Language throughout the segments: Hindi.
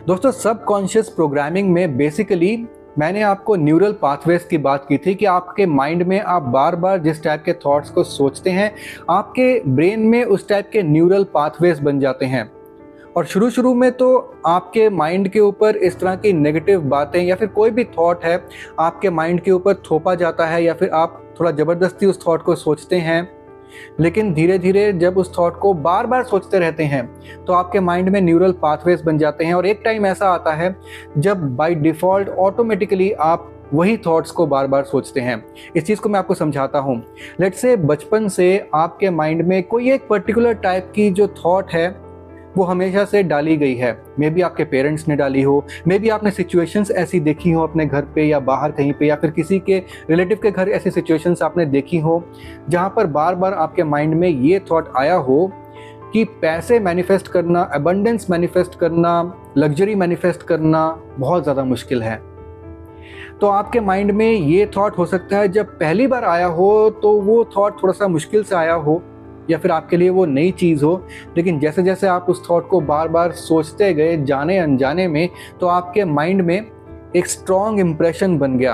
दोस्तों, सबकॉन्शियस प्रोग्रामिंग में बेसिकली मैंने आपको न्यूरल पाथवेज की बात की थी कि आपके माइंड में आप बार बार जिस टाइप के थॉट्स को सोचते हैं, आपके ब्रेन में उस टाइप के न्यूरल पाथवेज बन जाते हैं। और शुरू में तो आपके माइंड के ऊपर इस तरह की नेगेटिव बातें या फिर कोई भी थॉट है आपके माइंड के ऊपर थोपा जाता है या फिर आप थोड़ा ज़बरदस्ती उस थॉट को सोचते हैं। लेकिन धीरे धीरे जब उस थॉट को बार बार सोचते रहते हैं तो आपके माइंड में न्यूरल पाथवेज बन जाते हैं और एक टाइम ऐसा आता है जब बाय डिफ़ॉल्ट ऑटोमेटिकली आप वही थॉट्स को बार बार सोचते हैं। इस चीज़ को मैं आपको समझाता हूँ। लेट्स से बचपन से आपके माइंड में कोई एक पर्टिकुलर टाइप की जो थॉट है वो हमेशा से डाली गई है। मे बी आपके पेरेंट्स ने डाली हो, मे बी आपने सिचुएशंस ऐसी देखी हो अपने घर पे या बाहर कहीं पे, या फिर किसी के रिलेटिव के घर ऐसी सिचुएशंस आपने देखी हो जहाँ पर बार बार आपके माइंड में ये थॉट आया हो कि पैसे मैनिफेस्ट करना, अबंडेंस मैनिफेस्ट करना, लग्जरी मैनिफेस्ट करना बहुत ज़्यादा मुश्किल है। तो आपके माइंड में ये थॉट हो सकता है जब पहली बार आया हो तो वो थॉट थोड़ा सा मुश्किल से आया हो या फिर आपके लिए वो नई चीज़ हो, लेकिन जैसे जैसे आप उस थॉट को बार बार सोचते गए जाने अनजाने में, तो आपके माइंड में एक स्ट्रॉन्ग इम्प्रेशन बन गया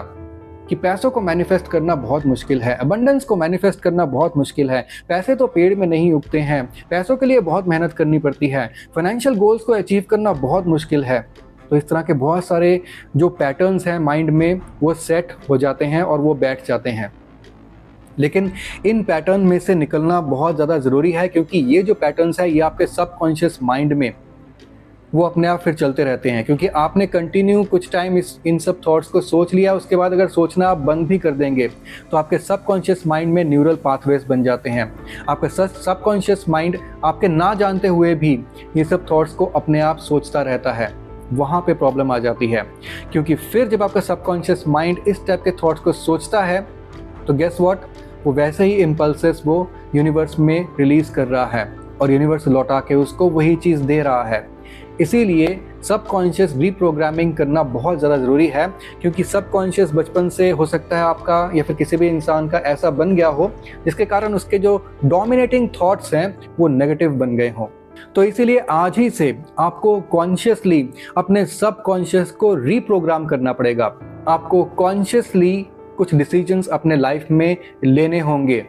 कि पैसों को मैनिफेस्ट करना बहुत मुश्किल है, अबंडेंस को मैनिफेस्ट करना बहुत मुश्किल है, पैसे तो पेड़ में नहीं उगते हैं, पैसों के लिए बहुत मेहनत करनी पड़ती है, फाइनेंशियल गोल्स को अचीव करना बहुत मुश्किल है। तो इस तरह के बहुत सारे जो पैटर्न्स हैं माइंड में वो सेट हो जाते हैं और वो बैठ जाते हैं। लेकिन इन पैटर्न में से निकलना बहुत ज़्यादा ज़रूरी है, क्योंकि ये जो पैटर्न्स है ये आपके सबकॉन्शियस माइंड में वो अपने आप फिर चलते रहते हैं। क्योंकि आपने कंटिन्यू कुछ टाइम इन सब थॉट्स को सोच लिया, उसके बाद अगर सोचना आप बंद भी कर देंगे तो आपके सबकॉन्शियस माइंड में न्यूरल पाथवेज बन जाते हैं। आपका सबकॉन्शियस माइंड आपके ना जानते हुए भी ये सब थॉट्स को अपने आप सोचता रहता है। वहाँ पे प्रॉब्लम आ जाती है, क्योंकि फिर जब आपका सबकॉन्शियस माइंड इस टाइप के थॉट्स को सोचता है तो गेस व्हाट, वो वैसे ही इम्पल्सेस वो यूनिवर्स में रिलीज़ कर रहा है और यूनिवर्स लौटा के उसको वही चीज़ दे रहा है। इसीलिए सबकॉन्शियस रीप्रोग्रामिंग करना बहुत ज़्यादा ज़रूरी है, क्योंकि सबकॉन्शियस बचपन से हो सकता है आपका या फिर किसी भी इंसान का ऐसा बन गया हो जिसके कारण उसके जो डोमिनेटिंग थॉट्स हैं वो नेगेटिव बन गए हों। तो इसीलिए आज ही से आपको कॉन्शियसली अपने सबकॉन्शियस को रीप्रोग्राम करना पड़ेगा। आपको कॉन्शियसली कुछ डिसीजंस अपने लाइफ में लेने होंगे।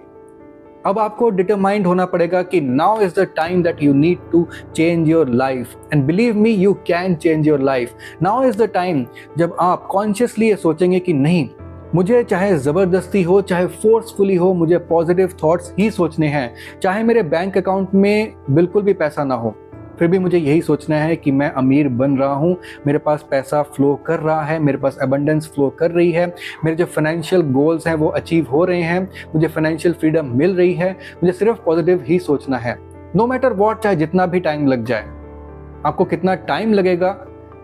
अब आपको डिटरमाइंड होना पड़ेगा कि now is the time that you need to change your life, and believe me you can change your life. Now is the time जब आप कॉन्शियसली ये सोचेंगे कि नहीं, मुझे चाहे ज़बरदस्ती हो चाहे फोर्सफुली हो, मुझे पॉजिटिव थॉट्स ही सोचने हैं। चाहे मेरे बैंक अकाउंट में बिल्कुल भी पैसा ना हो, फिर भी मुझे यही सोचना है कि मैं अमीर बन रहा हूँ, मेरे पास पैसा फ्लो कर रहा है, मेरे पास अबंडेंस फ्लो कर रही है, मेरे जो फाइनेंशियल गोल्स हैं वो अचीव हो रहे हैं, मुझे फाइनेंशियल फ्रीडम मिल रही है। मुझे सिर्फ पॉजिटिव ही सोचना है, नो मैटर व्हाट, चाहे जितना भी टाइम लग जाए। आपको कितना टाइम लगेगा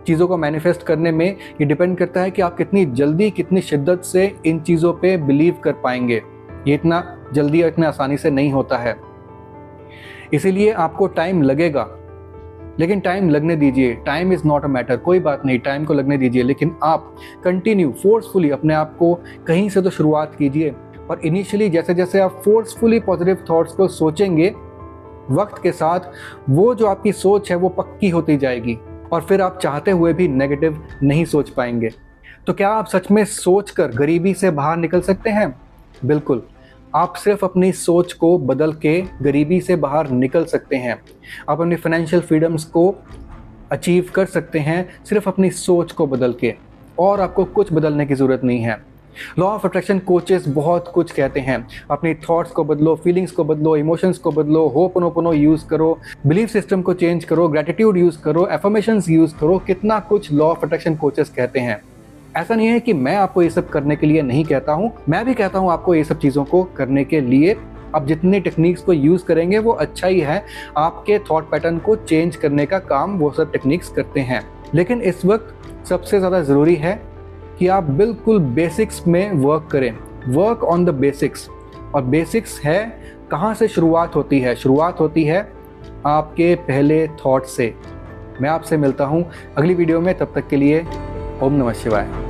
चीज़ों को मैनिफेस्ट करने में, ये डिपेंड करता है कि आप कितनी जल्दी, कितनी शिद्दत से इन चीज़ों पे बिलीव कर पाएंगे। ये इतना जल्दी और इतना आसानी से नहीं होता है, इसीलिए आपको टाइम लगेगा, लेकिन टाइम लगने दीजिए। Time is not a matter, कोई बात नहीं, टाइम को लगने दीजिए, लेकिन आप कंटिन्यू फोर्सफुली अपने आप को कहीं से तो शुरुआत कीजिए। और इनिशियली जैसे जैसे आप फोर्सफुली पॉजिटिव थॉट्स को सोचेंगे, वक्त के साथ वो जो आपकी सोच है वो पक्की होती जाएगी और फिर आप चाहते हुए भी नेगेटिव नहीं सोच पाएंगे। तो क्या आप सच में सोचकर गरीबी से बाहर निकल सकते हैं? बिल्कुल, आप सिर्फ अपनी सोच को बदल के गरीबी से बाहर निकल सकते हैं। आप अपनी फाइनेंशियल फ्रीडम्स को अचीव कर सकते हैं सिर्फ अपनी सोच को बदल के, और आपको कुछ बदलने की ज़रूरत नहीं है। लॉ ऑफ अट्रैक्शन कोचेस बहुत कुछ कहते हैं, अपनी थॉट्स को बदलो, फीलिंग्स को बदलो, इमोशंस को बदलो, होपोनोपोनो यूज़ करो, बिलीफ सिस्टम को चेंज करो, ग्रेटिट्यूड यूज़ करो, एफर्मेशंस यूज़ करो, कितना कुछ लॉ ऑफ अट्रैक्शन कोचेस कहते हैं। ऐसा नहीं है कि मैं आपको ये सब करने के लिए नहीं कहता हूँ, मैं भी कहता हूँ आपको ये सब चीज़ों को करने के लिए। आप जितनी टेक्निक्स को यूज़ करेंगे वो अच्छा ही है, आपके थॉट पैटर्न को चेंज करने का काम वो सब टेक्निक्स करते हैं। लेकिन इस वक्त सबसे ज़्यादा ज़रूरी है कि आप बिल्कुल बेसिक्स में वर्क करें, वर्क ऑन द बेसिक्स। और बेसिक्स है कहाँ से शुरुआत होती है? शुरुआत होती है आपके पहले थॉट से। मैं आपसे मिलता हूँ अगली वीडियो में, तब तक के लिए ओम नमः शिवाय।